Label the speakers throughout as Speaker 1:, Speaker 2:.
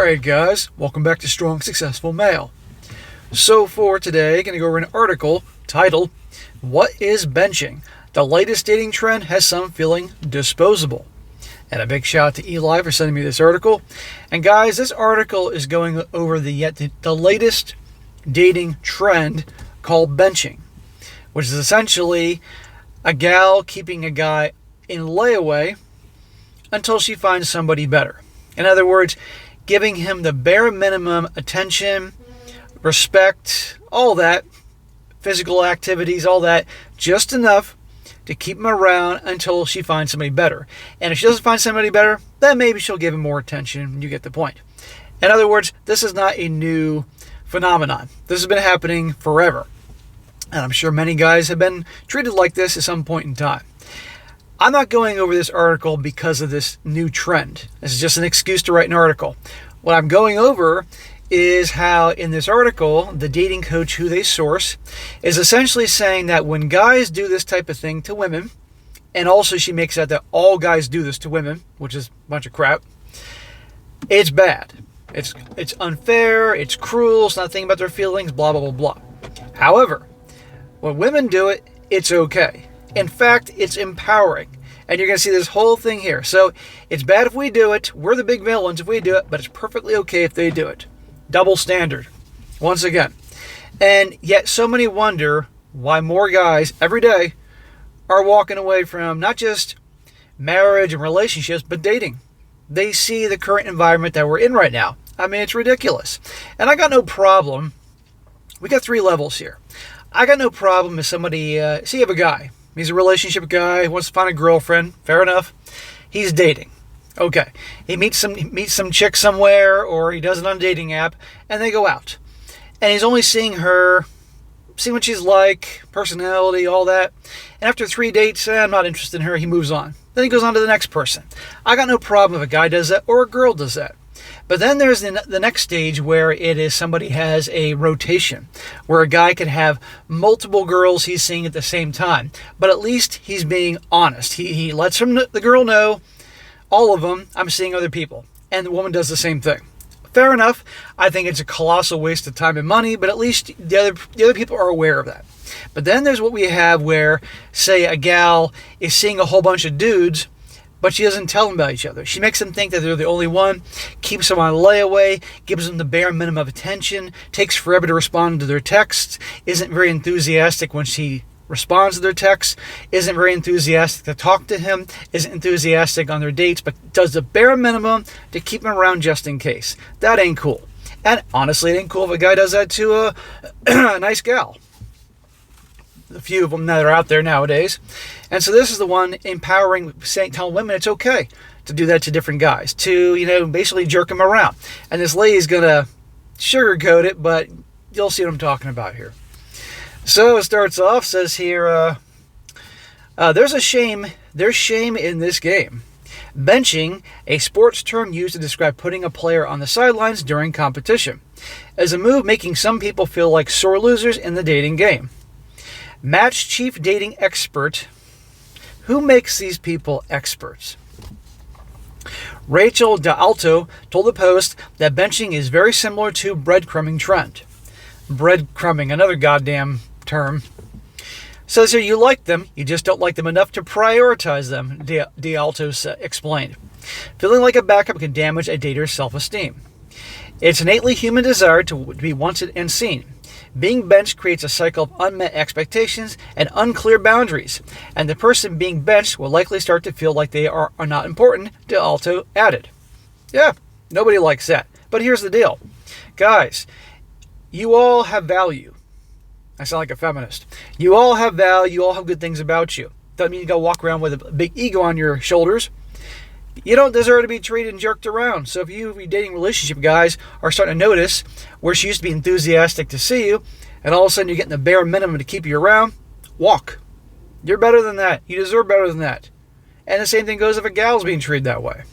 Speaker 1: Alright guys, welcome back to Strong Successful Male. So for today, I'm going to go over an article titled, What is Benching? The latest dating trend has some feeling disposable. And a big shout out to Eli for sending me this article. And guys, this article is going over the latest dating trend called benching, which is essentially a gal keeping a guy in layaway until she finds somebody better. In other words, giving him the bare minimum attention, respect, all that, physical activities, all that, just enough to keep him around until she finds somebody better. And if she doesn't find somebody better, then maybe she'll give him more attention. You get the point. In other words, this is not a new phenomenon. This has been happening forever. And I'm sure many guys have been treated like this at some point in time. I'm not going over this article because of this new trend. This is just an excuse to write an article. What I'm going over is how in this article, the dating coach who they source is essentially saying that when guys do this type of thing to women, and also she makes out that all guys do this to women, which is a bunch of crap, it's bad. It's unfair, it's cruel, it's not thinking about their feelings, blah, blah, blah, blah. However, when women do it, it's okay. In fact, it's empowering. And you're going to see this whole thing here. So it's bad if we do it. We're the big villains if we do it, but it's perfectly okay if they do it. Double standard. Once again. And yet so many wonder why more guys every day are walking away from not just marriage and relationships, but dating. They see the current environment that we're in right now. I mean, it's ridiculous. And I got no problem. We got 3 levels here. I got no problem if somebody, see you have a guy. He's a relationship guy, wants to find a girlfriend. Fair enough. He's dating. Okay. He meets some chick somewhere, or he does it on a dating app, and they go out. And he's only seeing her, seeing what she's like, personality, all that. And after 3 dates, I'm not interested in her, he moves on. Then he goes on to the next person. I got no problem if a guy does that or a girl does that. But then there's the next stage where it is somebody has a rotation, where a guy could have multiple girls he's seeing at the same time. But at least he's being honest. He lets the girl know, all of them, I'm seeing other people. And the woman does the same thing. Fair enough. I think it's a colossal waste of time and money, but at least the other people are aware of that. But then there's what we have where, say, a gal is seeing a whole bunch of dudes, but she doesn't tell them about each other. She makes them think that they're the only one, keeps them on layaway, gives them the bare minimum of attention, takes forever to respond to their texts, isn't very enthusiastic when she responds to their texts, isn't very enthusiastic to talk to him, isn't enthusiastic on their dates, but does the bare minimum to keep him around just in case. That ain't cool. And honestly, it ain't cool if a guy does that to a nice gal. A few of them that are out there nowadays. And so this is the one empowering, telling women it's okay to do that to different guys, to, basically jerk them around. And this lady's going to sugarcoat it, but you'll see what I'm talking about here. So it starts off, says here, there's shame in this game. Benching, a sports term used to describe putting a player on the sidelines during competition, is a move making some people feel like sore losers in the dating game. Match chief dating expert. Who makes these people experts? Rachel D'Alto told the Post that benching is very similar to breadcrumbing trend. Breadcrumbing, another goddamn term. Says here, you like them, you just don't like them enough to prioritize them, D'Alto explained. Feeling like a backup can damage a dater's self-esteem. It's innately human desire to be wanted and seen. Being benched creates a cycle of unmet expectations and unclear boundaries, and the person being benched will likely start to feel like they are not important, D'Alto added. Yeah, nobody likes that. But here's the deal. Guys, you all have value. I sound like a feminist. You all have value, you all have good things about you. Doesn't mean you gotta walk around with a big ego on your shoulders. You don't deserve to be treated and jerked around. So if you dating relationship guys are starting to notice where she used to be enthusiastic to see you, and all of a sudden you're getting the bare minimum to keep you around, walk. You're better than that. You deserve better than that. And the same thing goes if a gal's being treated that way.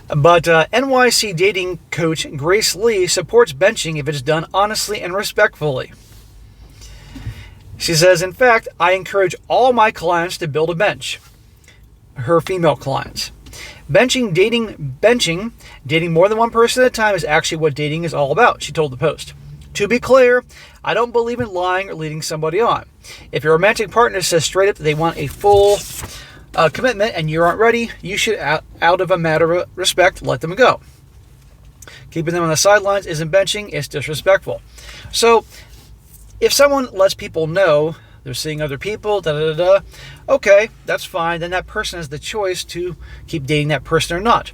Speaker 1: But NYC dating coach Grace Lee supports benching if it's done honestly and respectfully. She says, in fact, I encourage all my clients to build a bench. Her female clients. Dating more than one person at a time is actually what dating is all about, she told the Post. To be clear, I don't believe in lying or leading somebody on. If your romantic partner says straight up that they want a full commitment and you aren't ready, you should, out of a matter of respect, let them go. Keeping them on the sidelines isn't benching, it's disrespectful. So, if someone lets people know they're seeing other people, okay, that's fine. Then that person has the choice to keep dating that person or not.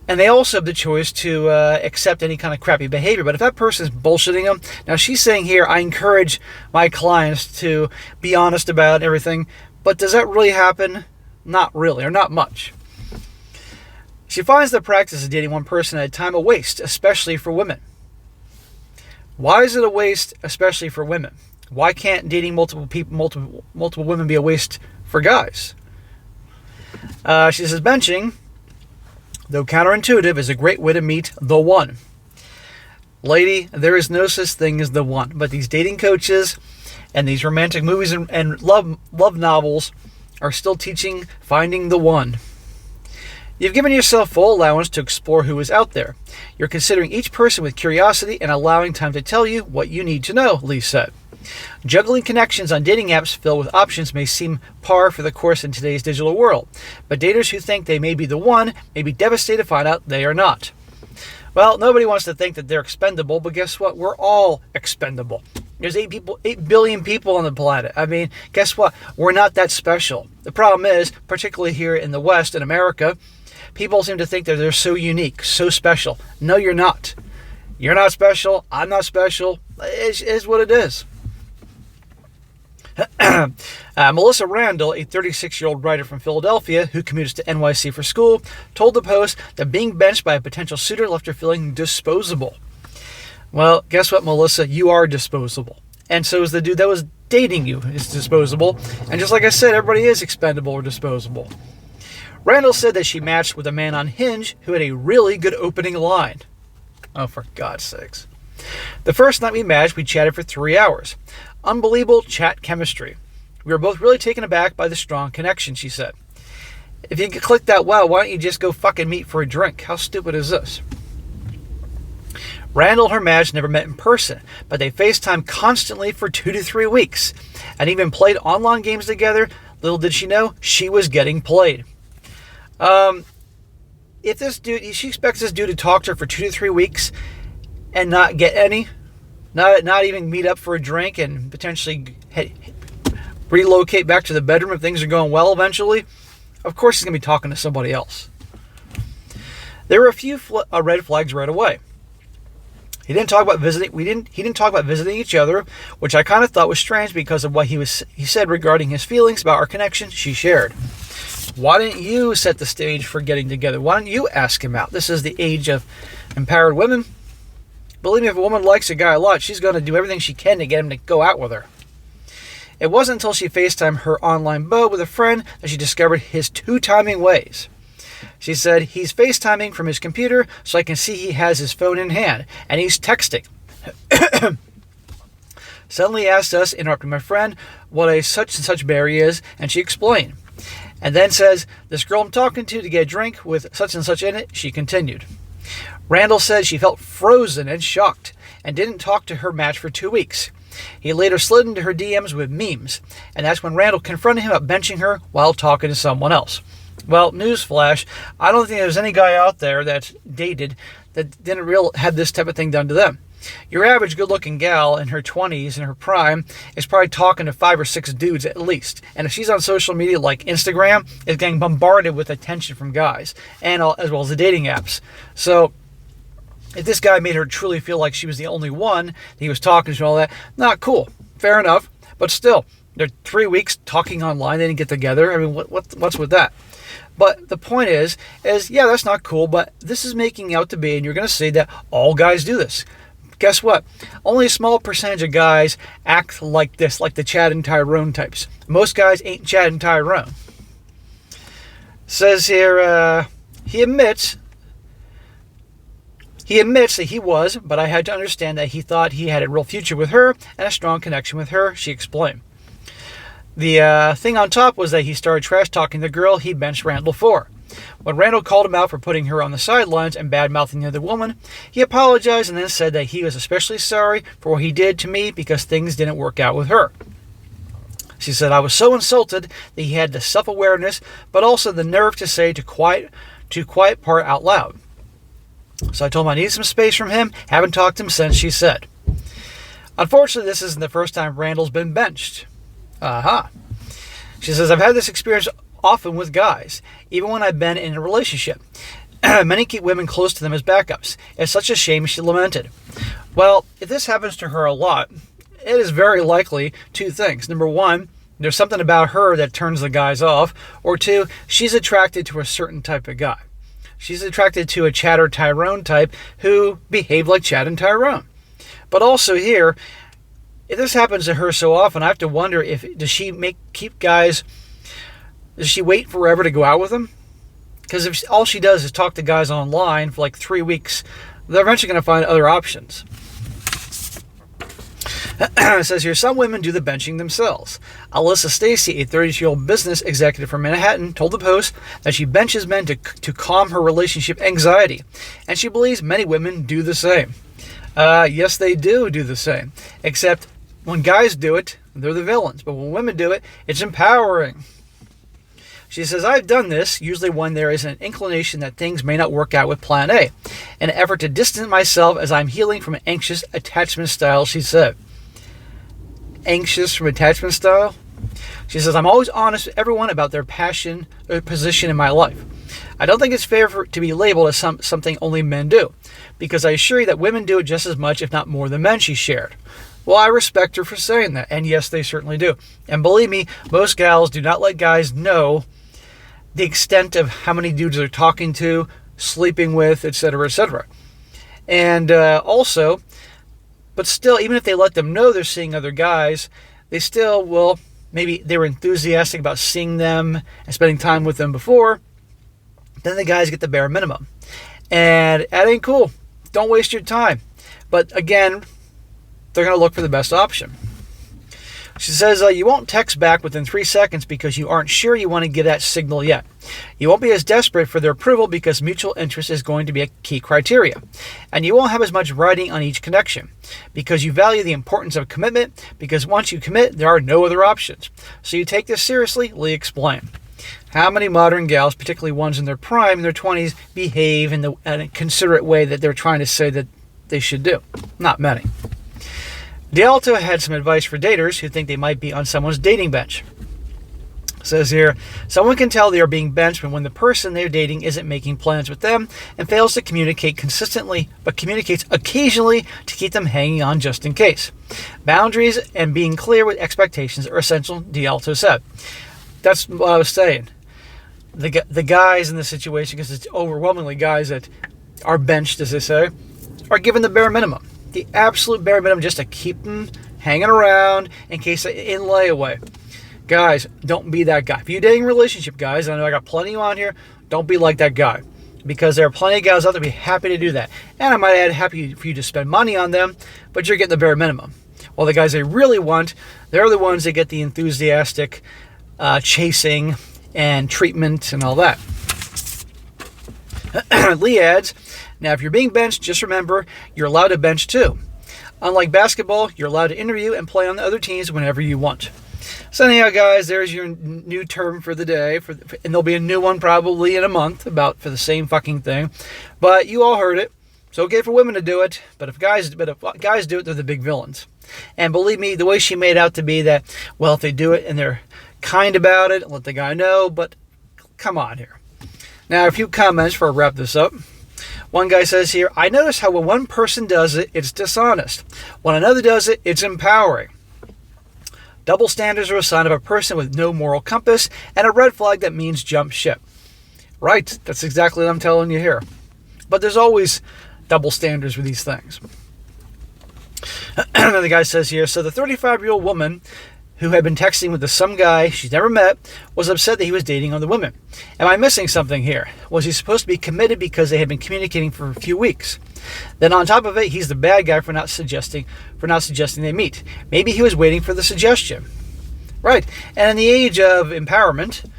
Speaker 1: And they also have the choice to accept any kind of crappy behavior. But if that person is bullshitting them, now she's saying here, I encourage my clients to be honest about everything. But does that really happen? Not really, or not much. She finds the practice of dating one person at a time a waste, especially for women. Why is it a waste, especially for women? Why can't dating multiple women be a waste for guys? She says, benching, though counterintuitive, is a great way to meet the one. Lady, there is no such thing as the one. But these dating coaches and these romantic movies and love novels are still teaching finding the one. You've given yourself full allowance to explore who is out there. You're considering each person with curiosity and allowing time to tell you what you need to know, Lee said. Juggling connections on dating apps filled with options may seem par for the course in today's digital world, but daters who think they may be the one may be devastated to find out they are not. Well, nobody wants to think that they're expendable, but guess what? We're all expendable. There's 8 billion people on the planet. I mean, guess what? We're not that special. The problem is, particularly here in the West, in America, people seem to think that they're so unique, so special. No, you're not. You're not special. I'm not special. It is what it is. Melissa Randall, a 36-year-old writer from Philadelphia who commutes to NYC for school, told the Post that being benched by a potential suitor left her feeling disposable. Well, guess what, Melissa? You are disposable. And so is the dude that was dating you is disposable. And just like I said, everybody is expendable or disposable. Randall said that she matched with a man on Hinge who had a really good opening line. Oh, for God's sakes. The first night we matched, we chatted for 3 hours. Unbelievable chat chemistry. We were both really taken aback by the strong connection, she said. If you click that wow, why don't you just go fucking meet for a drink? How stupid is this? Randall and her match never met in person, but they FaceTimed constantly for 2 to 3 weeks and even played online games together. Little did she know, she was getting played. If this dude, she expects this dude to talk to her for 2 to 3 weeks and not get any, not even meet up for a drink and potentially relocate back to the bedroom if things are going well eventually, of course he's going to be talking to somebody else. There were a few red flags right away. He didn't talk about visiting. He didn't talk about visiting each other, which I kind of thought was strange because of what he said regarding his feelings about our connection. She shared. Why didn't you set the stage for getting together? Why don't you ask him out? This is the age of empowered women. Believe me, if a woman likes a guy a lot, she's going to do everything she can to get him to go out with her. It wasn't until she FaceTimed her online beau with a friend that she discovered his two-timing ways. She said, he's FaceTiming from his computer so I can see he has his phone in hand, and he's texting. Suddenly asked us, interrupting my friend, what a such and such berry is, and she explained. And then says, this girl I'm talking to get a drink with such and such in it, she continued. Randall said she felt frozen and shocked and didn't talk to her match for 2 weeks. He later slid into her DMs with memes, and that's when Randall confronted him about benching her while talking to someone else. Well, newsflash, I don't think there's any guy out there that's dated that didn't have this type of thing done to them. Your average good-looking gal in her 20s, in her prime, is probably talking to 5 or 6 dudes at least. And if she's on social media like Instagram, is getting bombarded with attention from guys, and as well as the dating apps. So, if this guy made her truly feel like she was the only one that he was talking to and all that, not cool. Fair enough. But still, they're 3 weeks talking online. They didn't get together. I mean, what's with that? But the point is, yeah, that's not cool, but this is making out to be, and you're going to see that all guys do this. Guess what? Only a small percentage of guys act like this, like the Chad and Tyrone types. Most guys ain't Chad and Tyrone. Says here, he admits that he was, but I had to understand that he thought he had a real future with her and a strong connection with her, she explained. The thing on top was that he started trash-talking the girl he benched Randall for. When Randall called him out for putting her on the sidelines and bad-mouthing the other woman, he apologized and then said that he was especially sorry for what he did to me because things didn't work out with her. She said, I was so insulted that he had the self-awareness, but also the nerve to say to quiet part out loud. So I told him I need some space from him. Haven't talked to him since, she said. Unfortunately, this isn't the first time Randall's been benched. Aha. She says, I've had this experience often with guys, even when I've been in a relationship. Many keep women close to them as backups. It's such a shame, she lamented. Well, if this happens to her a lot, it is very likely two things. Number one, there's something about her that turns the guys off. Or two, she's attracted to a certain type of guy. She's attracted to a Chad or Tyrone type who behave like Chad and Tyrone. But also here, if this happens to her so often, I have to wonder does she wait forever to go out with them? Because if all she does is talk to guys online for like 3 weeks, they're eventually going to find other options. It says here, some women do the benching themselves. Alyssa Stacy, a 30-year-old business executive from Manhattan, told the Post that she benches men to calm her relationship anxiety, and she believes many women do the same. Yes, they do the same, except when guys do it, they're the villains, but when women do it, it's empowering. She says, I've done this, usually when there is an inclination that things may not work out with plan A, an effort to distance myself as I'm healing from an anxious attachment style, she said. Anxious from attachment style? She says, I'm always honest with everyone about their passion or position in my life. I don't think it's fair to be labeled as something only men do, because I assure you that women do it just as much, if not more, than men, she shared. Well, I respect her for saying that, and yes, they certainly do. And believe me, most gals do not let guys know the extent of how many dudes they're talking to, sleeping with, etc., etc. And also, but still, even if they let them know they're seeing other guys, they still will, maybe they were enthusiastic about seeing them and spending time with them before, then the guys get the bare minimum. And that ain't cool. Don't waste your time. But again, they're going to look for the best option. She says, you won't text back within 3 seconds because you aren't sure you want to give that signal yet. You won't be as desperate for their approval because mutual interest is going to be a key criteria. And you won't have as much writing on each connection because you value the importance of commitment, because once you commit, there are no other options. So you take this seriously, Lee explained. How many modern gals, particularly ones in their prime, in their 20s, behave in a considerate way that they're trying to say that they should do? Not many. D'Alto had some advice for daters who think they might be on someone's dating bench. It says here, someone can tell they are being benched when the person they're dating isn't making plans with them and fails to communicate consistently, but communicates occasionally to keep them hanging on just in case. Boundaries and being clear with expectations are essential, D'Alto said. That's what I was saying. The guys in this situation, because it's overwhelmingly guys that are benched, as they say, are given the bare minimum. The absolute bare minimum just to keep them hanging around in case in layaway. Guys, don't be that guy. If you're dating a relationship, guys, I know I got plenty on here, don't be like that guy. Because there are plenty of guys out there be happy to do that. And I might add, happy for you to spend money on them, but you're getting the bare minimum. While the guys they really want, they're the ones that get the enthusiastic chasing and treatment and all that. Lee adds, now if you're being benched, just remember, you're allowed to bench too. Unlike basketball, you're allowed to interview and play on the other teams whenever you want. So anyhow, guys, there's your new term for the day, and there'll be a new one probably in a month for the same fucking thing. But you all heard it. It's okay for women to do it, but if guys do it, they're the big villains. And believe me, the way she made out to be that, well, if they do it and they're kind about it, let the guy know, but come on here. Now, a few comments before I wrap this up. One guy says here, I notice how when one person does it, it's dishonest. When another does it, it's empowering. Double standards are a sign of a person with no moral compass and a red flag that means jump ship. Right, that's exactly what I'm telling you here. But there's always double standards with these things. Another guy says here, so the 35-year-old woman who had been texting with some guy she's never met was upset that he was dating other women. Am I missing something here? Was he supposed to be committed because they had been communicating for a few weeks? Then on top of it, he's the bad guy for not suggesting they meet. Maybe he was waiting for the suggestion. Right. And in the age of empowerment,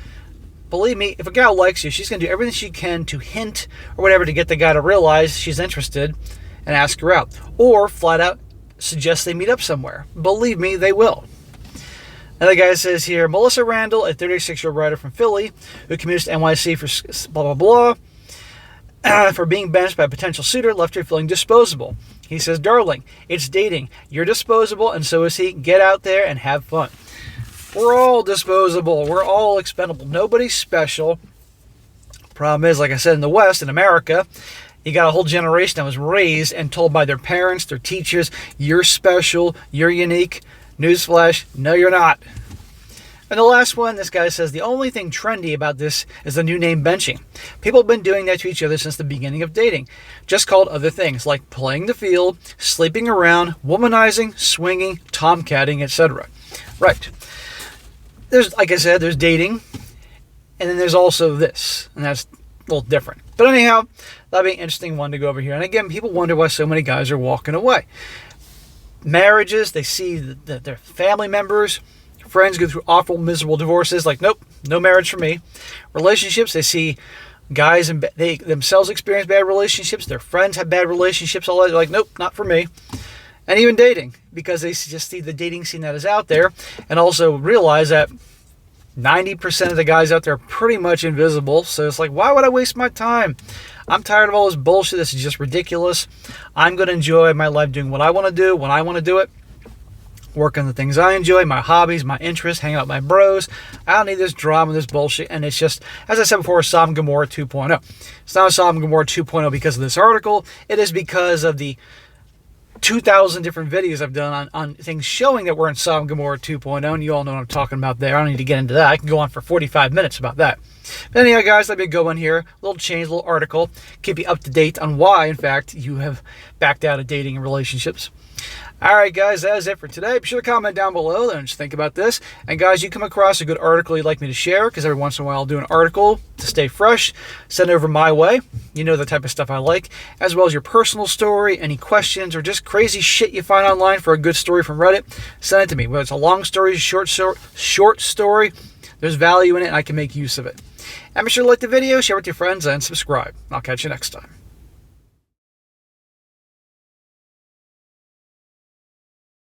Speaker 1: believe me, if a gal likes you, she's going to do everything she can to hint or whatever to get the guy to realize she's interested and ask her out. Or flat out suggest they meet up somewhere. Believe me, they will. And the guy says here, Melissa Randall, a 36-year-old writer from Philly who commutes to NYC for blah, blah, blah, for being benched by a potential suitor, left her feeling disposable. He says, darling, it's dating. You're disposable, and so is he. Get out there and have fun. We're all disposable. We're all expendable. Nobody's special. Problem is, like I said, in the West, in America, you got a whole generation that was raised and told by their parents, their teachers, you're special, you're unique. Newsflash, no you're not. And the last one, this guy says, the only thing trendy about this is the new name benching. People have been doing that to each other since the beginning of dating. Just called other things like playing the field, sleeping around, womanizing, swinging, tomcatting, etc. Right. There's, like I said, there's dating, and then there's also this, and that's a little different. But anyhow, that'd be an interesting one to go over here. And again, people wonder why so many guys are walking away. Marriages, they see that their family members, friends go through awful, miserable divorces, like, nope, no marriage for me. Relationships, they see guys and they themselves experience bad relationships, their friends have bad relationships, all that, like, nope, not for me. And even dating, because they just see the dating scene that is out there, and also realize that 90% of the guys out there are pretty much invisible. So it's like, why would I waste my time? I'm tired of all this bullshit. This is just ridiculous. I'm going to enjoy my life doing what I want to do when I want to do it. Work on the things I enjoy, my hobbies, my interests, hang out with my bros. I don't need this drama, this bullshit. And it's just, as I said before, Sodom and Gomorrah 2.0. It's not a Sodom and Gomorrah 2.0 because of this article. It is because of the 2,000 different videos I've done on things showing that we're in Sodom and Gomorrah 2.0, and you all know what I'm talking about there. I don't need to get into that. I can go on for 45 minutes about that. But anyhow, guys, let me go in here. A little change, a little article. Keep you up to date on why, in fact, you have backed out of dating and relationships. All right, guys, that is it for today. Be sure to comment down below and just think about this. And, guys, you come across a good article you'd like me to share, because every once in a while I'll do an article to stay fresh. Send it over my way. You know the type of stuff I like, as well as your personal story, any questions, or just crazy shit you find online for a good story from Reddit. Send it to me. Whether it's a long story, short story, there's value in it, and I can make use of it. And be sure to like the video, share it with your friends, and subscribe. I'll catch you next time.